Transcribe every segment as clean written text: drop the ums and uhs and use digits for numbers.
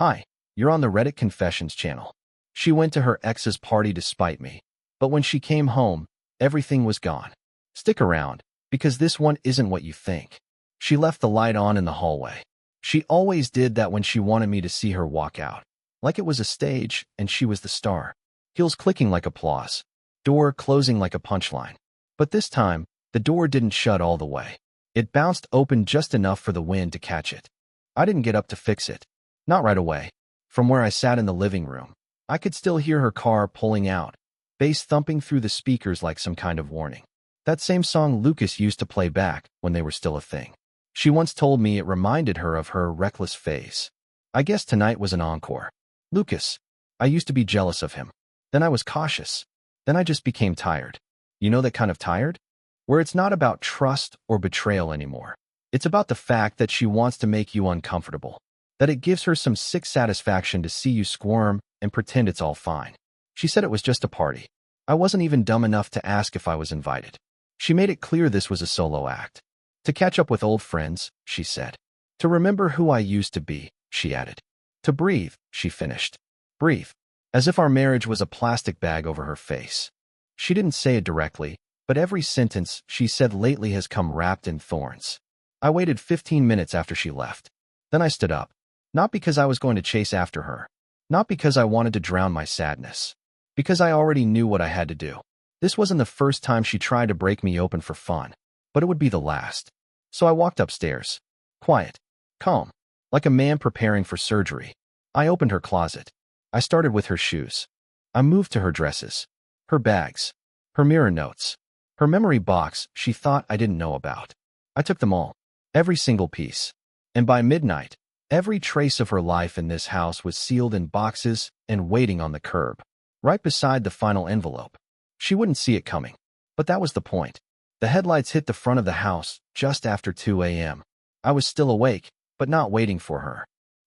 Hi, you're on the Reddit Confessions channel. She went to her ex's party to spite me, but when she came home, everything was gone. Stick around, because this one isn't what you think. She left the light on in the hallway. She always did that when she wanted me to see her walk out. Like it was a stage, and she was the star. Heels clicking like applause. Door closing like a punchline. But this time, the door didn't shut all the way. It bounced open just enough for the wind to catch it. I didn't get up to fix it. Not right away. From where I sat in the living room, I could still hear her car pulling out, bass thumping through the speakers like some kind of warning. That same song Lucas used to play back when they were still a thing. She once told me it reminded her of her reckless phase. I guess tonight was an encore. Lucas. I used to be jealous of him. Then I was cautious. Then I just became tired. You know that kind of tired? Where it's not about trust or betrayal anymore. It's about the fact that she wants to make you uncomfortable. That it gives her some sick satisfaction to see you squirm and pretend it's all fine. She said it was just a party. I wasn't even dumb enough to ask if I was invited. She made it clear this was a solo act. To catch up with old friends, she said. To remember who I used to be, she added. To breathe, she finished. Breathe. As if our marriage was a plastic bag over her face. She didn't say it directly, but every sentence she said lately has come wrapped in thorns. I waited 15 minutes after she left. Then I stood up. Not because I was going to chase after her. Not because I wanted to drown my sadness. Because I already knew what I had to do. This wasn't the first time she tried to break me open for fun, but it would be the last. So I walked upstairs. Quiet. Calm. Like a man preparing for surgery. I opened her closet. I started with her shoes. I moved to her dresses. Her bags. Her mirror notes. Her memory box she thought I didn't know about. I took them all. Every single piece. And by midnight, every trace of her life in this house was sealed in boxes and waiting on the curb, right beside the final envelope. She wouldn't see it coming. But that was the point. The headlights hit the front of the house just after 2 a.m. I was still awake, but not waiting for her.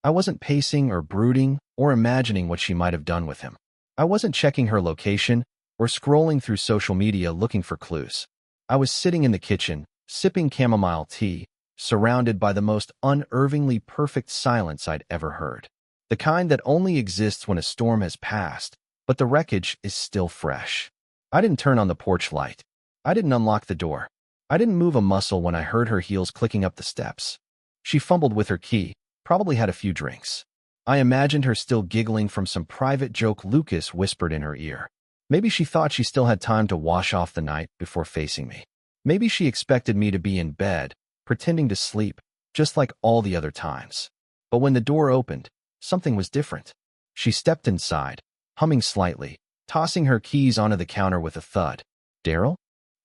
I wasn't pacing or brooding or imagining what she might have done with him. I wasn't checking her location or scrolling through social media looking for clues. I was sitting in the kitchen, sipping chamomile tea, surrounded by the most unervingly perfect silence I'd ever heard. The kind that only exists when a storm has passed, but the wreckage is still fresh. I didn't turn on the porch light. I didn't unlock the door. I didn't move a muscle when I heard her heels clicking up the steps. She fumbled with her key, probably had a few drinks. I imagined her still giggling from some private joke Lucas whispered in her ear. Maybe she thought she still had time to wash off the night before facing me. Maybe she expected me to be in bed, pretending to sleep, just like all the other times. But when the door opened, something was different. She stepped inside, humming slightly, tossing her keys onto the counter with a thud. Darryl?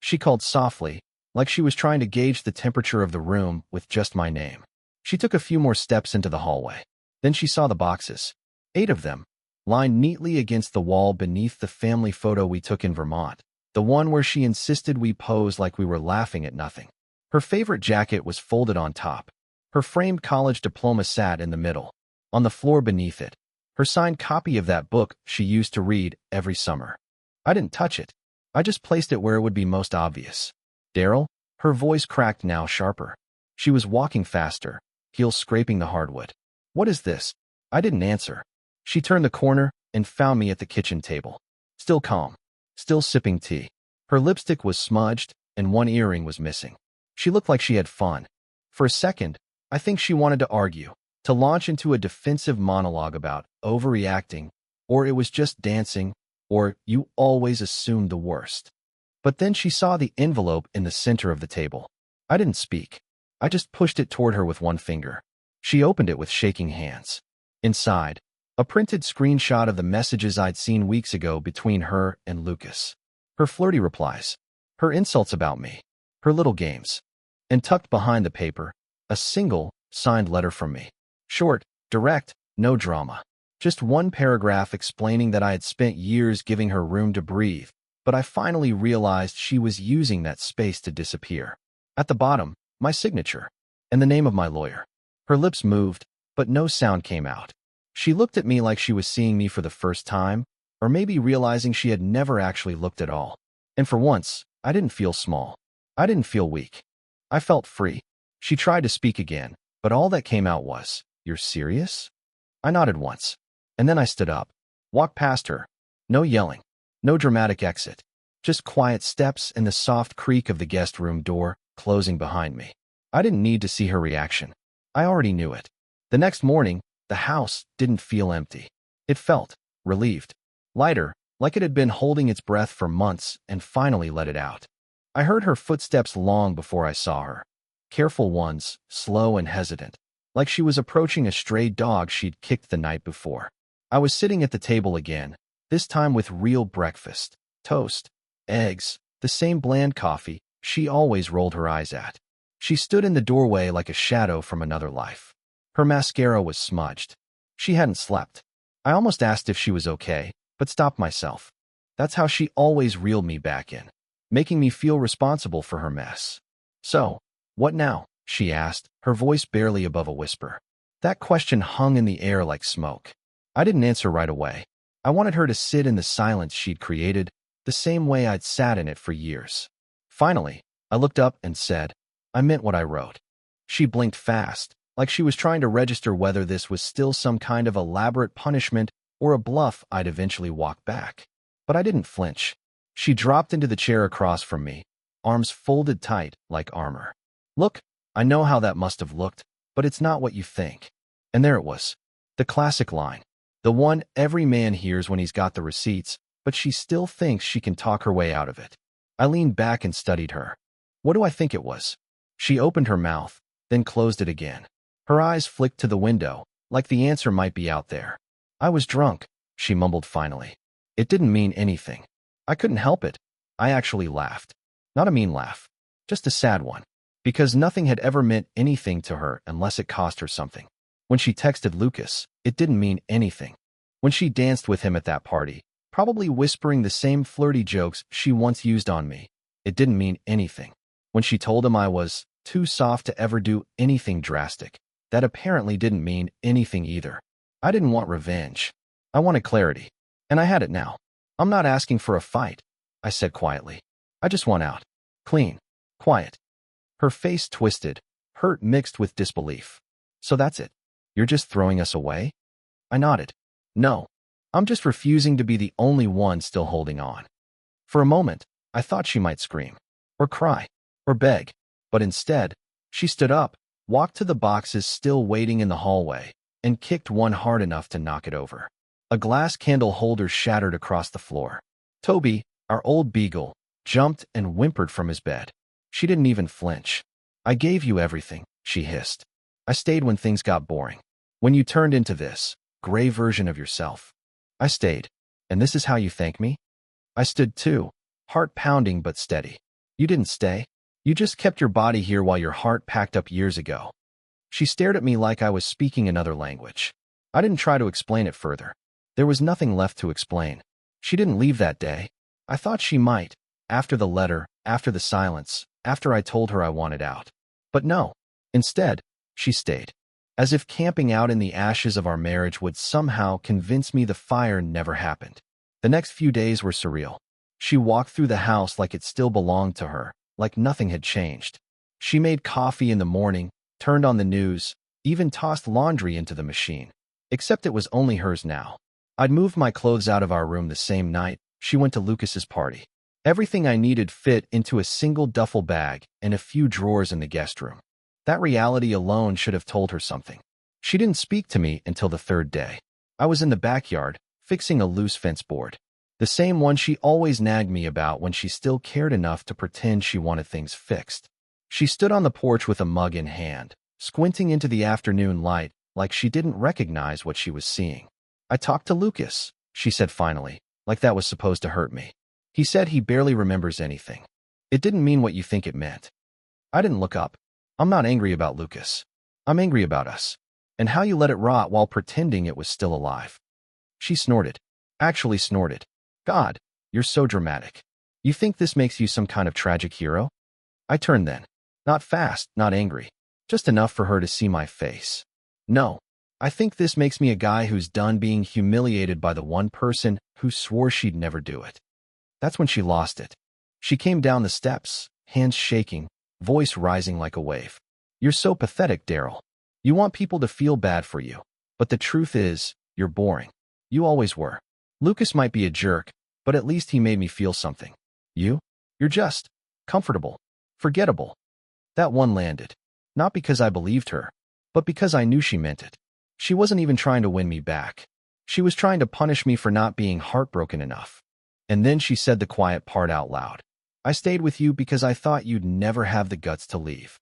She called softly, like she was trying to gauge the temperature of the room with just my name. She took a few more steps into the hallway. Then she saw the boxes. 8 of them, lined neatly against the wall beneath the family photo we took in Vermont, the one where she insisted we pose like we were laughing at nothing. Her favorite jacket was folded on top. Her framed college diploma sat in the middle. On the floor beneath it, her signed copy of that book she used to read every summer. I didn't touch it. I just placed it where it would be most obvious. Darryl? Her voice cracked now sharper. She was walking faster, heels scraping the hardwood. What is this? I didn't answer. She turned the corner and found me at the kitchen table. Still calm. Still sipping tea. Her lipstick was smudged and one earring was missing. She looked like she had fun. For a second, I think she wanted to argue, to launch into a defensive monologue about overreacting, or it was just dancing, or you always assumed the worst. But then she saw the envelope in the center of the table. I didn't speak. I just pushed it toward her with one finger. She opened it with shaking hands. Inside, a printed screenshot of the messages I'd seen weeks ago between her and Lucas. Her flirty replies. Her insults about me. Her little games. And tucked behind the paper, a single, signed letter from me. Short, direct, no drama. Just one paragraph explaining that I had spent years giving her room to breathe, but I finally realized she was using that space to disappear. At the bottom, my signature, and the name of my lawyer. Her lips moved, but no sound came out. She looked at me like she was seeing me for the first time, or maybe realizing she had never actually looked at all. And for once, I didn't feel small. I didn't feel weak. I felt free. She tried to speak again, but all that came out was, "You're serious?" I nodded once. And then I stood up, walked past her. No yelling, no dramatic exit. Just quiet steps and the soft creak of the guest room door closing behind me. I didn't need to see her reaction. I already knew it. The next morning, the house didn't feel empty. It felt relieved, lighter, like it had been holding its breath for months and finally let it out. I heard her footsteps long before I saw her. Careful ones, slow and hesitant, like she was approaching a stray dog she'd kicked the night before. I was sitting at the table again, this time with real breakfast, toast, eggs, the same bland coffee she always rolled her eyes at. She stood in the doorway like a shadow from another life. Her mascara was smudged. She hadn't slept. I almost asked if she was okay, but stopped myself. That's how she always reeled me back in, making me feel responsible for her mess. "So, what now?" she asked, her voice barely above a whisper. That question hung in the air like smoke. I didn't answer right away. I wanted her to sit in the silence she'd created, the same way I'd sat in it for years. Finally, I looked up and said, "I meant what I wrote." She blinked fast, like she was trying to register whether this was still some kind of elaborate punishment or a bluff I'd eventually walk back. But I didn't flinch. She dropped into the chair across from me, arms folded tight like armor. "Look, I know how that must have looked, but it's not what you think." And there it was. The classic line. The one every man hears when he's got the receipts, but she still thinks she can talk her way out of it. I leaned back and studied her. "What do I think it was?" She opened her mouth, then closed it again. Her eyes flicked to the window, like the answer might be out there. "I was drunk," she mumbled finally. It didn't mean anything. I couldn't help it. I actually laughed. Not a mean laugh, just a sad one, because nothing had ever meant anything to her unless it cost her something. When she texted Lucas, it didn't mean anything. When she danced with him at that party, probably whispering the same flirty jokes she once used on me, it didn't mean anything. When she told him I was too soft to ever do anything drastic, that apparently didn't mean anything either. I didn't want revenge. I wanted clarity. And I had it now. "I'm not asking for a fight," I said quietly. "I just want out. Clean. Quiet." Her face twisted, hurt mixed with disbelief. "So that's it? You're just throwing us away?" I nodded. "No. I'm just refusing to be the only one still holding on." For a moment, I thought she might scream, or cry, or beg, but instead, she stood up, walked to the boxes still waiting in the hallway, and kicked one hard enough to knock it over. A glass candle holder shattered across the floor. Toby, our old beagle, jumped and whimpered from his bed. She didn't even flinch. "I gave you everything," she hissed. "I stayed when things got boring. When you turned into this gray version of yourself. I stayed. And this is how you thank me?" I stood too, heart pounding but steady. "You didn't stay. You just kept your body here while your heart packed up years ago." She stared at me like I was speaking another language. I didn't try to explain it further. There was nothing left to explain. She didn't leave that day. I thought she might, after the letter, after the silence, after I told her I wanted out. But no. Instead, she stayed. As if camping out in the ashes of our marriage would somehow convince me the fire never happened. The next few days were surreal. She walked through the house like it still belonged to her, like nothing had changed. She made coffee in the morning, turned on the news, even tossed laundry into the machine. Except it was only hers now. I'd moved my clothes out of our room the same night she went to Lucas's party. Everything I needed fit into a single duffel bag and a few drawers in the guest room. That reality alone should have told her something. She didn't speak to me until the third day. I was in the backyard, fixing a loose fence board. The same one she always nagged me about when she still cared enough to pretend she wanted things fixed. She stood on the porch with a mug in hand, squinting into the afternoon light like she didn't recognize what she was seeing. "I talked to Lucas," she said finally, like that was supposed to hurt me. "He said he barely remembers anything. It didn't mean what you think it meant." I didn't look up. "I'm not angry about Lucas. I'm angry about us. And how you let it rot while pretending it was still alive." She snorted. Actually snorted. "God, you're so dramatic. You think this makes you some kind of tragic hero?" I turned then. Not fast, not angry. Just enough for her to see my face. "No. I think this makes me a guy who's done being humiliated by the one person who swore she'd never do it." That's when she lost it. She came down the steps, hands shaking, voice rising like a wave. "You're so pathetic, Darryl. You want people to feel bad for you. But the truth is, you're boring. You always were. Lucas might be a jerk, but at least he made me feel something. You're just comfortable, forgettable. That one landed. Not because I believed her, but because I knew she meant it. She wasn't even trying to win me back. She was trying to punish me for not being heartbroken enough. And then she said the quiet part out loud. I stayed with you because I thought you'd never have the guts to leave.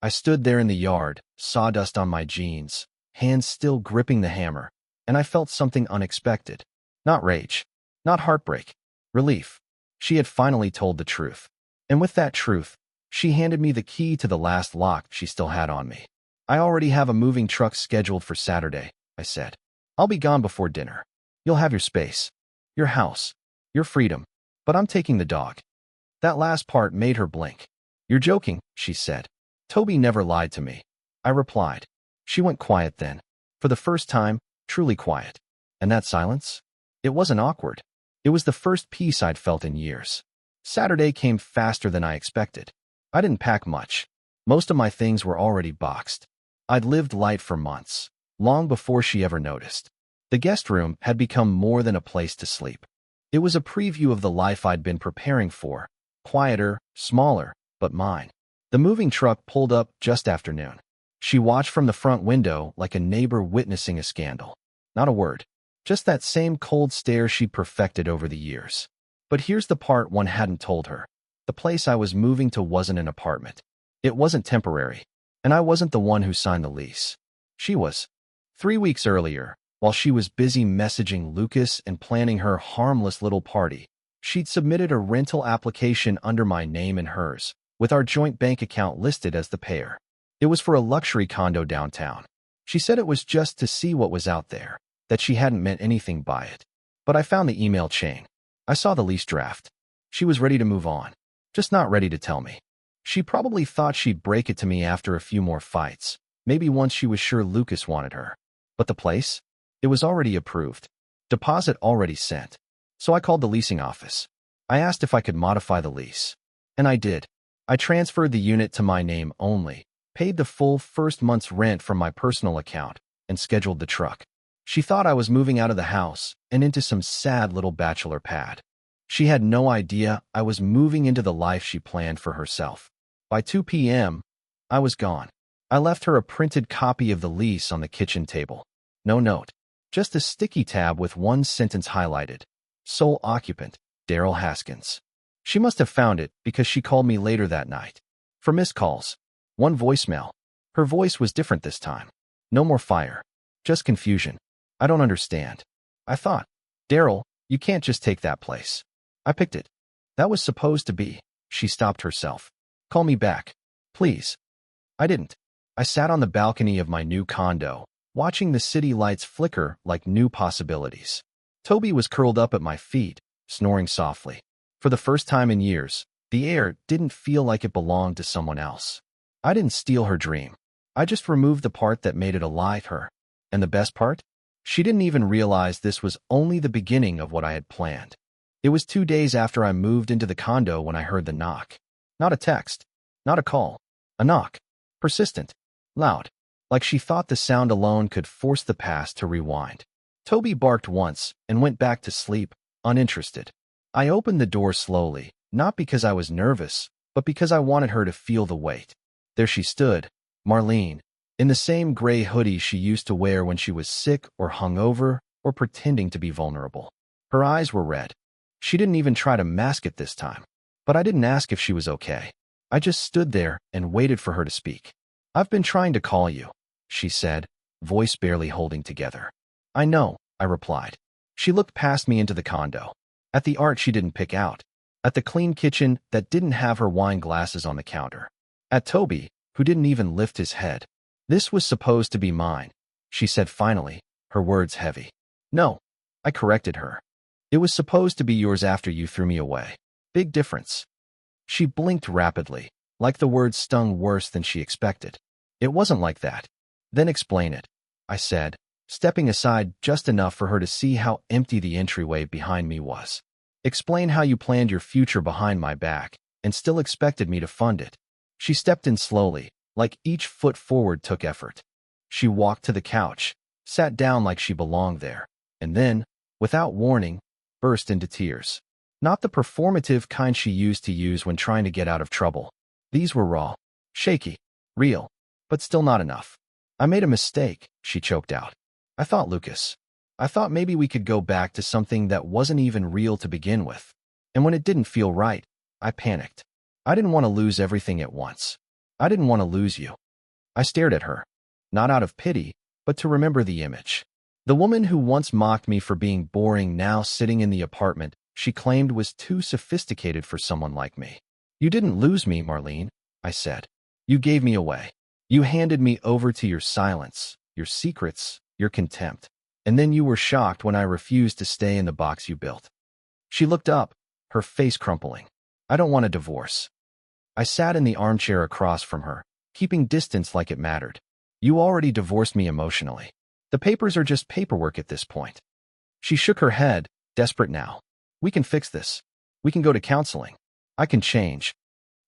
I stood there in the yard, sawdust on my jeans, hands still gripping the hammer, and I felt something unexpected. Not rage, not heartbreak, relief. She had finally told the truth. And with that truth, she handed me the key to the last lock she still had on me. I already have a moving truck scheduled for Saturday, I said. I'll be gone before dinner. You'll have your space, your house, your freedom, but I'm taking the dog. That last part made her blink. You're joking, she said. Toby never lied to me. I replied. She went quiet then. For the first time, truly quiet. And that silence? It wasn't awkward. It was the first peace I'd felt in years. Saturday came faster than I expected. I didn't pack much. Most of my things were already boxed. I'd lived light for months, long before she ever noticed. The guest room had become more than a place to sleep. It was a preview of the life I'd been preparing for. Quieter, smaller, but mine. The moving truck pulled up just after noon. She watched from the front window like a neighbor witnessing a scandal. Not a word. Just that same cold stare she'd perfected over the years. But here's the part one hadn't told her. The place I was moving to wasn't an apartment. It wasn't temporary. And I wasn't the one who signed the lease. She was. 3 weeks earlier, while she was busy messaging Lucas and planning her harmless little party, she'd submitted a rental application under my name and hers, with our joint bank account listed as the payer. It was for a luxury condo downtown. She said it was just to see what was out there, that she hadn't meant anything by it. But I found the email chain. I saw the lease draft. She was ready to move on, just not ready to tell me. She probably thought she'd break it to me after a few more fights, maybe once she was sure Lucas wanted her. But the place? It was already approved. Deposit already sent. So I called the leasing office. I asked if I could modify the lease. And I did. I transferred the unit to my name only, paid the full first month's rent from my personal account, and scheduled the truck. She thought I was moving out of the house and into some sad little bachelor pad. She had no idea I was moving into the life she planned for herself. By 2 p.m., I was gone. I left her a printed copy of the lease on the kitchen table. No note. Just a sticky tab with one sentence highlighted. Sole occupant, Darryl Haskins. She must have found it because she called me later that night. For missed calls. One voicemail. Her voice was different this time. No more fire. Just confusion. I don't understand. I thought, Darryl, you can't just take that place. I picked it. That was supposed to be. She stopped herself. Call me back. Please. I didn't. I sat on the balcony of my new condo, watching the city lights flicker like new possibilities. Toby was curled up at my feet, snoring softly. For the first time in years, the air didn't feel like it belonged to someone else. I didn't steal her dream. I just removed the part that made it alive her. And the best part? She didn't even realize this was only the beginning of what I had planned. It was 2 days after I moved into the condo when I heard the knock. Not a text, not a call, a knock. Persistent, loud, like she thought the sound alone could force the past to rewind. Toby barked once and went back to sleep, uninterested. I opened the door slowly, not because I was nervous, but because I wanted her to feel the weight. There she stood, Marlene, in the same gray hoodie she used to wear when she was sick or hungover or pretending to be vulnerable. Her eyes were red. She didn't even try to mask it this time. But I didn't ask if she was okay. I just stood there and waited for her to speak. I've been trying to call you, she said, voice barely holding together. I know, I replied. She looked past me into the condo. At the art she didn't pick out. At the clean kitchen that didn't have her wine glasses on the counter. At Toby, who didn't even lift his head. This was supposed to be mine, she said finally, her words heavy. No, I corrected her. It was supposed to be yours after you threw me away. Big difference. She blinked rapidly, like the words stung worse than she expected. It wasn't like that. Then explain it, I said, stepping aside just enough for her to see how empty the entryway behind me was. Explain how you planned your future behind my back and still expected me to fund it. She stepped in slowly, like each foot forward took effort. She walked to the couch, sat down like she belonged there, and then, without warning, burst into tears. Not the performative kind she used to use when trying to get out of trouble. These were raw, shaky, real, but still not enough. I made a mistake, she choked out. I thought, Lucas. I thought maybe we could go back to something that wasn't even real to begin with. And when it didn't feel right, I panicked. I didn't want to lose everything at once. I didn't want to lose you. I stared at her, not out of pity, but to remember the image. The woman who once mocked me for being boring now sitting in the apartment she claimed was too sophisticated for someone like me. You didn't lose me, Marlene, I said. You gave me away. You handed me over to your silence, your secrets, your contempt. And then you were shocked when I refused to stay in the box you built. She looked up, her face crumpling. I don't want a divorce. I sat in the armchair across from her, keeping distance like it mattered. You already divorced me emotionally. The papers are just paperwork at this point. She shook her head, desperate now. We can fix this. We can go to counseling. I can change.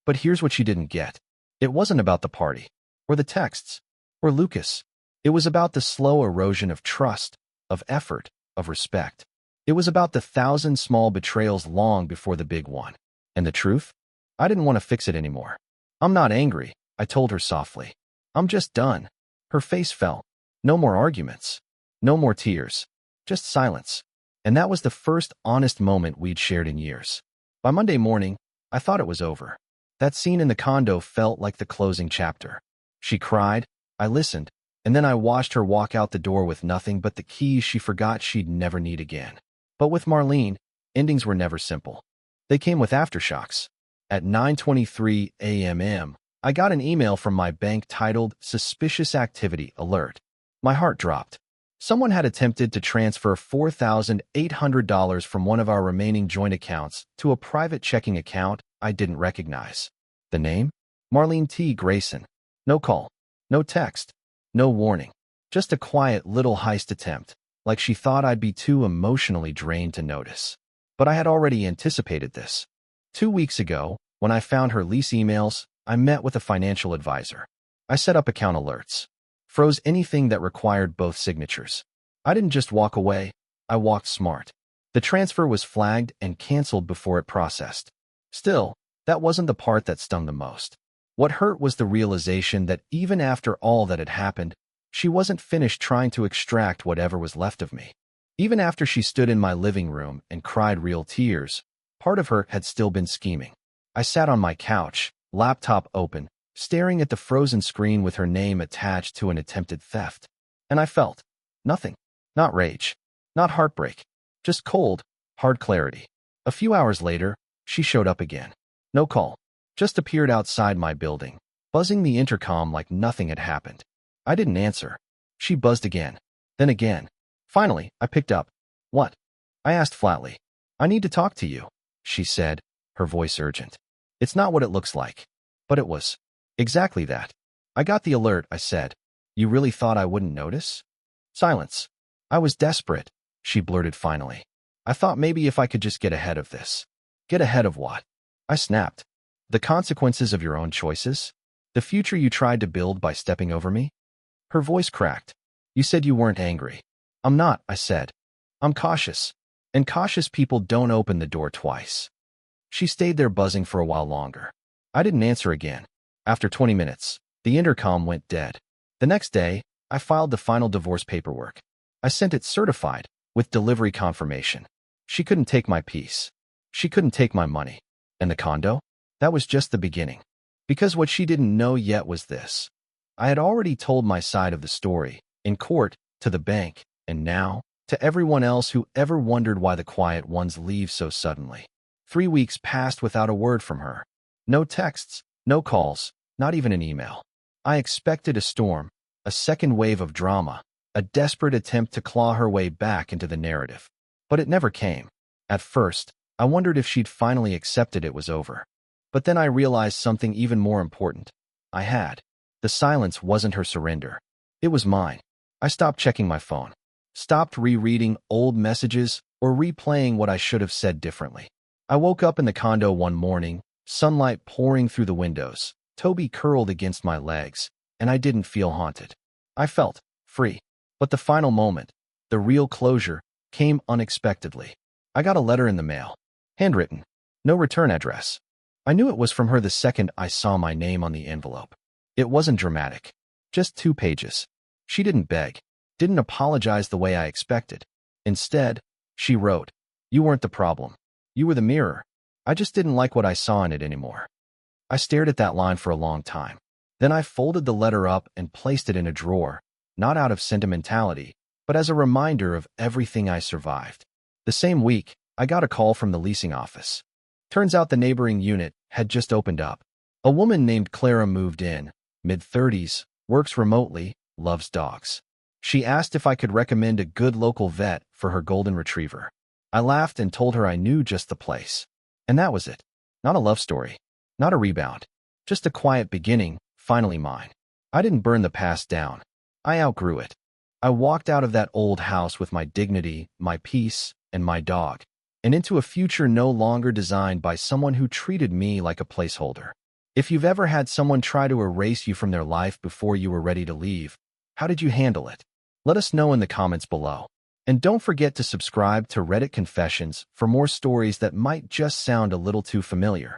But here's what she didn't get. It wasn't about the party, or the texts, or Lucas. It was about the slow erosion of trust, of effort, of respect. It was about the 1,000 small betrayals long before the big one. And the truth? I didn't want to fix it anymore. I'm not angry, I told her softly. I'm just done. Her face fell. No more arguments. No more tears. Just silence. And that was the first honest moment we'd shared in years. By Monday morning, I thought it was over. That scene in the condo felt like the closing chapter. She cried, I listened, and then I watched her walk out the door with nothing but the keys she forgot she'd never need again. But with Marlene, endings were never simple. They came with aftershocks. At 9:23 a.m., I got an email from my bank titled Suspicious Activity Alert. My heart dropped. Someone had attempted to transfer $4,800 from one of our remaining joint accounts to a private checking account I didn't recognize. The name? Marlene T. Grayson. No call. No text. No warning. Just a quiet little heist attempt, like she thought I'd be too emotionally drained to notice. But I had already anticipated this. 2 weeks ago, when I found her lease emails, I met with a financial advisor. I set up account alerts. Froze anything that required both signatures. I didn't just walk away, I walked smart. The transfer was flagged and canceled before it processed. Still, that wasn't the part that stung the most. What hurt was the realization that even after all that had happened, she wasn't finished trying to extract whatever was left of me. Even after she stood in my living room and cried real tears, part of her had still been scheming. I sat on my couch, laptop open, staring at the frozen screen with her name attached to an attempted theft. And I felt nothing. Not rage. Not heartbreak. Just cold, hard clarity. A few hours later, she showed up again. No call. Just appeared outside my building, buzzing the intercom like nothing had happened. I didn't answer. She buzzed again. Then again. Finally, I picked up. What? I asked flatly. I need to talk to you, she said, her voice urgent. It's not what it looks like. But it was. Exactly that. I got the alert, I said. You really thought I wouldn't notice? Silence. I was desperate, she blurted finally. I thought maybe if I could just get ahead of this. Get ahead of what? I snapped. The consequences of your own choices? The future you tried to build by stepping over me? Her voice cracked. You said you weren't angry. I'm not, I said. I'm cautious. And cautious people don't open the door twice. She stayed there buzzing for a while longer. I didn't answer again. After 20 minutes, the intercom went dead. The next day, I filed the final divorce paperwork. I sent it certified, with delivery confirmation. She couldn't take my peace. She couldn't take my money. And the condo? That was just the beginning. Because what she didn't know yet was this. I had already told my side of the story, in court, to the bank, and now, to everyone else who ever wondered why the quiet ones leave so suddenly. 3 weeks passed without a word from her. No texts, no calls, not even an email. I expected a storm, a second wave of drama, a desperate attempt to claw her way back into the narrative. But it never came. At first, I wondered if she'd finally accepted it was over. But then I realized something even more important. I had. The silence wasn't her surrender. It was mine. I stopped checking my phone. Stopped rereading old messages or replaying what I should have said differently. I woke up in the condo one morning, sunlight pouring through the windows, Toby curled against my legs, and I didn't feel haunted. I felt free. But the final moment, the real closure, came unexpectedly. I got a letter in the mail. Handwritten. No return address. I knew it was from her the second I saw my name on the envelope. It wasn't dramatic. Just 2 pages. She didn't beg. Didn't apologize the way I expected. Instead, she wrote, "You weren't the problem. You were the mirror. I just didn't like what I saw in it anymore." I stared at that line for a long time. Then I folded the letter up and placed it in a drawer, not out of sentimentality, but as a reminder of everything I survived. The same week, I got a call from the leasing office. Turns out the neighboring unit had just opened up. A woman named Clara moved in, mid-30s, works remotely, loves dogs. She asked if I could recommend a good local vet for her golden retriever. I laughed and told her I knew just the place. And that was it. Not a love story. Not a rebound. Just a quiet beginning, finally mine. I didn't burn the past down. I outgrew it. I walked out of that old house with my dignity, my peace, and my dog, and into a future no longer designed by someone who treated me like a placeholder. If you've ever had someone try to erase you from their life before you were ready to leave, how did you handle it? Let us know in the comments below. And don't forget to subscribe to Reddit Confessions for more stories that might just sound a little too familiar.